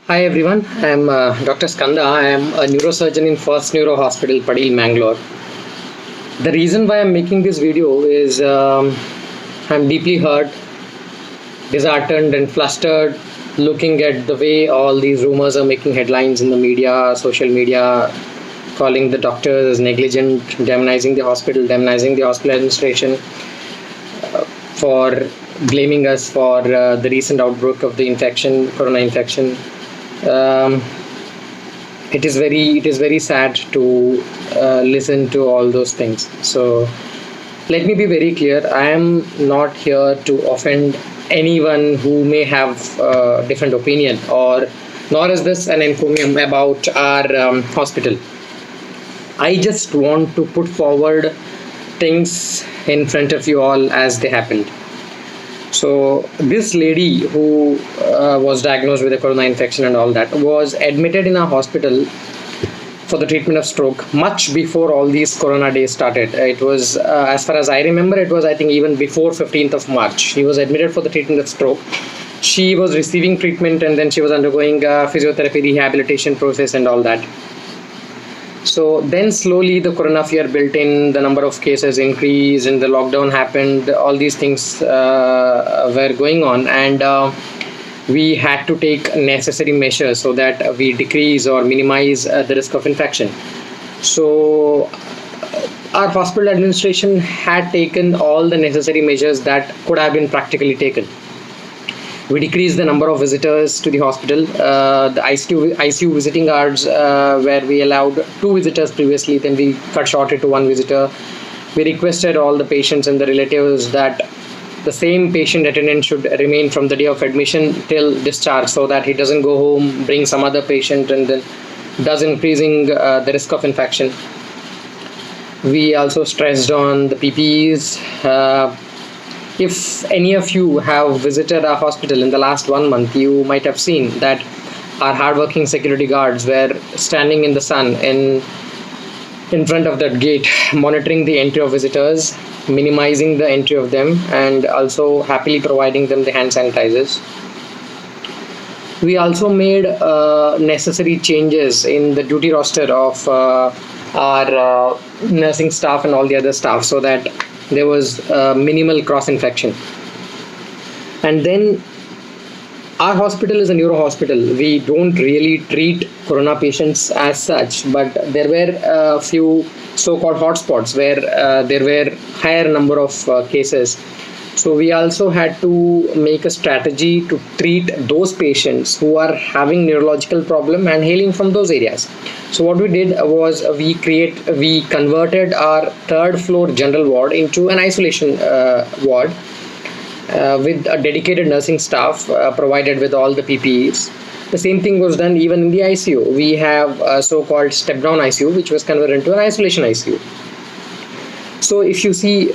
Hi everyone, I am Dr. Skanda. I am a neurosurgeon in First Neuro Hospital, Padil, Mangalore. The reason why I'm making this video is I'm deeply hurt, disheartened, and flustered looking at the way all these rumors are making headlines in the media, social media, calling the doctors as negligent, demonizing the hospital administration for blaming us for the recent outbreak of the corona infection. Um, it is very sad to listen to all those things. So let me be very clear. I am not here to offend anyone who may have a different opinion, or nor is this an encomium about our hospital. I just want to put forward things in front of you all as they happened. So this lady who was diagnosed with a corona infection and all that was admitted in a hospital for the treatment of stroke much before all these corona days started. It was, as far as I remember, it was I think even before 15th of March. She was admitted for the treatment of stroke. She was receiving treatment and then she was undergoing physiotherapy rehabilitation process and all that. So then slowly the corona fear built in, the number of cases increased and the lockdown happened, all these things were going on, and we had to take necessary measures so that we decrease or minimize the risk of infection. So our hospital administration had taken all the necessary measures that could have been practically taken. We decreased the number of visitors to the hospital. The ICU visiting hours, where we allowed 2 visitors previously, then we cut short it to 1 visitor. We requested all the patients and the relatives that the same patient attendant should remain from the day of admission till discharge, so that he doesn't go home, bring some other patient, and then thus increasing the risk of infection. We also stressed on the PPEs. If any of you have visited our hospital in the last 1 month, you might have seen that our hardworking security guards were standing in the sun in front of that gate, monitoring the entry of visitors, minimizing the entry of them, and also happily providing them the hand sanitizers. We also made necessary changes in the duty roster of our nursing staff and all the other staff, so that there was minimal cross infection. And then our hospital is a neuro hospital. We don't really treat corona patients as such, but there were a few so-called hotspots where there were higher number of cases. So we also had to make a strategy to treat those patients who are having neurological problem and hailing from those areas. So what we did was we converted our 3rd floor general ward into an isolation ward with a dedicated nursing staff provided with all the PPEs. The same thing was done even in the ICU. We have a so-called step-down ICU, which was converted into an isolation ICU. So if you see,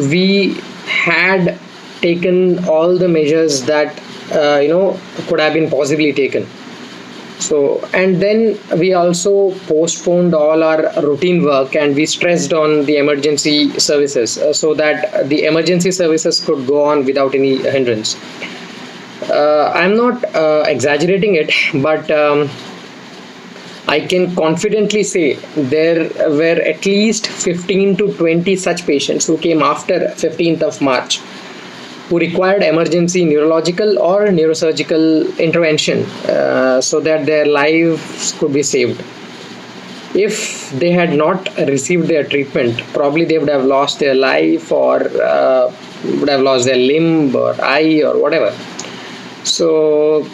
we had taken all the measures that could have been possibly taken. So, and then we also postponed all our routine work and we stressed on the emergency services so that the emergency services could go on without any hindrance. I'm not exaggerating it, but I can confidently say there were at least 15 to 20 such patients who came after 15th of March who required emergency neurological or neurosurgical intervention so that their lives could be saved. If they had not received their treatment, probably they would have lost their life, or would have lost their limb or eye or whatever. So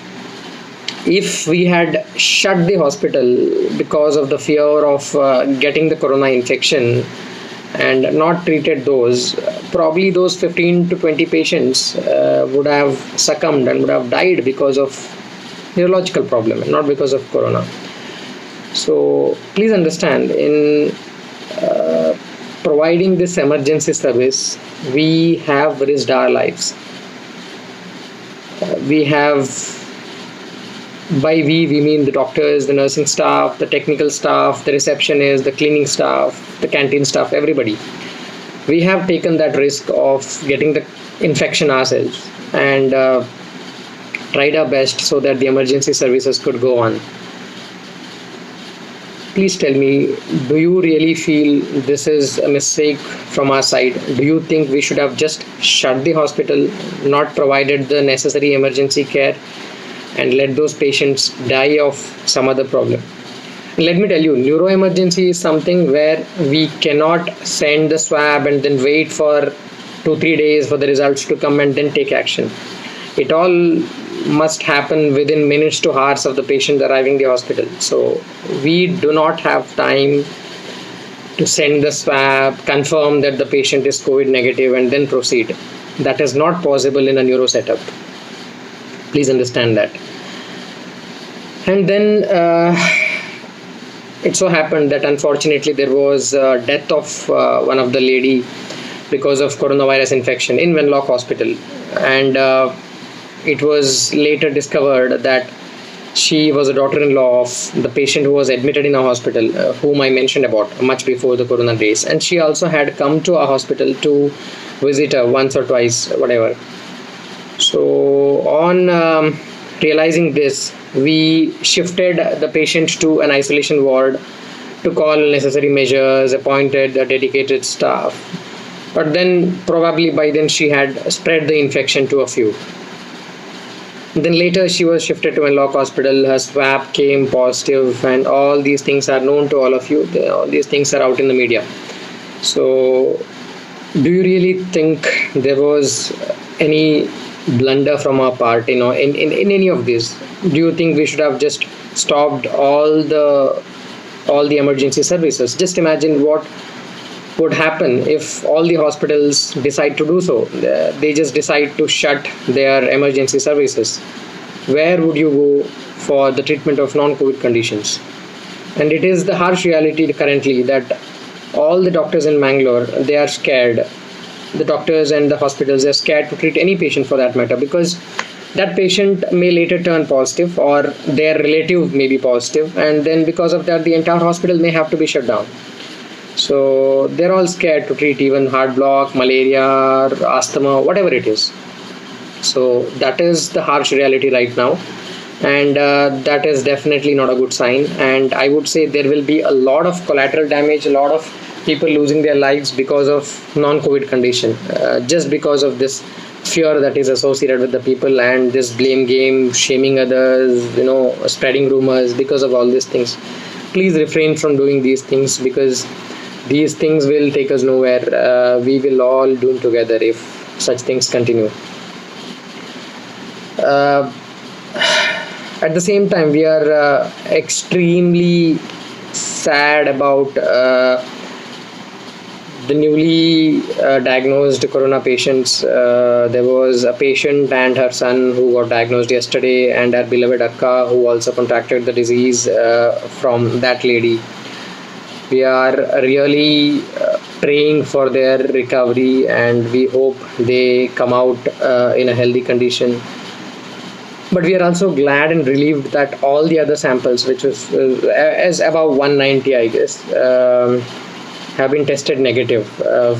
if we had shut the hospital because of the fear of getting the corona infection and not treated those, probably those 15 to 20 patients would have succumbed and would have died because of neurological problem and not because of corona. So please understand, in providing this emergency service, we have risked our lives. We have, by we mean the doctors, the nursing staff, the technical staff, the receptionists, the cleaning staff, the canteen staff, everybody. We have taken that risk of getting the infection ourselves, and tried our best so that the emergency services could go on. Please tell me, do you really feel this is a mistake from our side? Do you think we should have just shut the hospital, not provided the necessary emergency care, and let those patients die of some other problem? Let me tell you, neuro emergency is something where we cannot send the swab and then wait for 2-3 days for the results to come and then take action. It all must happen within minutes to hours of the patient arriving the hospital. So we do not have time to send the swab, confirm that the patient is COVID negative, and then proceed. That is not possible in a neuro setup. Please understand that. And then it so happened that unfortunately there was a death of one of the lady because of coronavirus infection in Mangalore hospital, and it was later discovered that she was a daughter-in-law of the patient who was admitted in a hospital, whom I mentioned about much before the corona days, and she also had come to our hospital to visit her once or twice, whatever. So on realizing this, we shifted the patient to an isolation ward to call necessary measures, appointed a dedicated staff. But then probably by then she had spread the infection to a few. Then later she was shifted to Mangalore hospital, her swab came positive, and all these things are known to all of you. All these things are out in the media. So do you really think there was any blunder from our part, in any of this? Do you think we should have just stopped all the emergency services? Just imagine what would happen if all the hospitals decide to do so. They just decide to shut their emergency services. Where would you go for the treatment of non-COVID conditions? And it is the harsh reality currently that all the doctors in Mangalore, they are scared. The doctors and the hospitals are scared to treat any patient for that matter, because that patient may later turn positive or their relative may be positive, and then because of that the entire hospital may have to be shut down. So they're all scared to treat even heart block, malaria, asthma, whatever it is. So that is the harsh reality right now, and that is definitely not a good sign. And I would say there will be a lot of collateral damage, a lot of people losing their lives because of non-COVID condition, just because of this fear that is associated with the people and this blame game, shaming others, spreading rumors. Because of all these things, please refrain from doing these things, because these things will take us nowhere. We will all doom together if such things continue. At the same time, we are extremely sad about the newly diagnosed corona patients. There was a patient and her son who got diagnosed yesterday, and our beloved Akka who also contracted the disease from that lady. We are really praying for their recovery, and we hope they come out in a healthy condition. But we are also glad and relieved that all the other samples, which was as above 190, I guess, have been tested negative.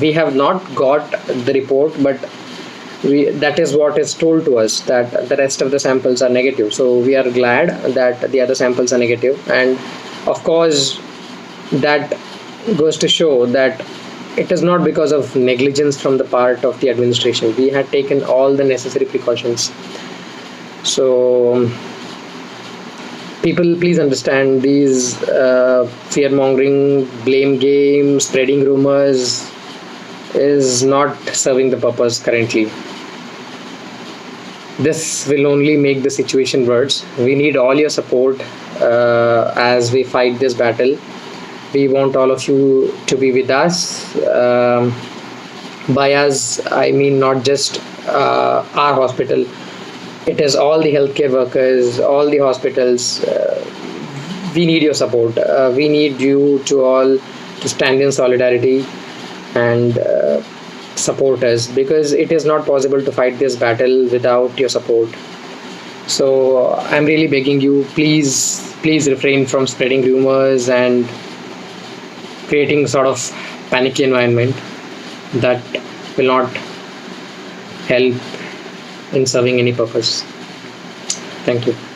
We have not got the report, but that is what is told to us, that the rest of the samples are negative. So we are glad that the other samples are negative, and of course that goes to show that it is not because of negligence from the part of the administration. We had taken all the necessary precautions. So people, please understand, these fear-mongering, blame game, spreading rumors is not serving the purpose currently. This will only make the situation worse. We need all your support as we fight this battle. We want all of you to be with us. By us, I mean not just our hospital. It is all the healthcare workers, all the hospitals. We need your support. We need you to all to stand in solidarity and support us, because it is not possible to fight this battle without your support. So I'm really begging you, please refrain from spreading rumors and creating sort of panicky environment that will not help in serving any purpose. Thank you.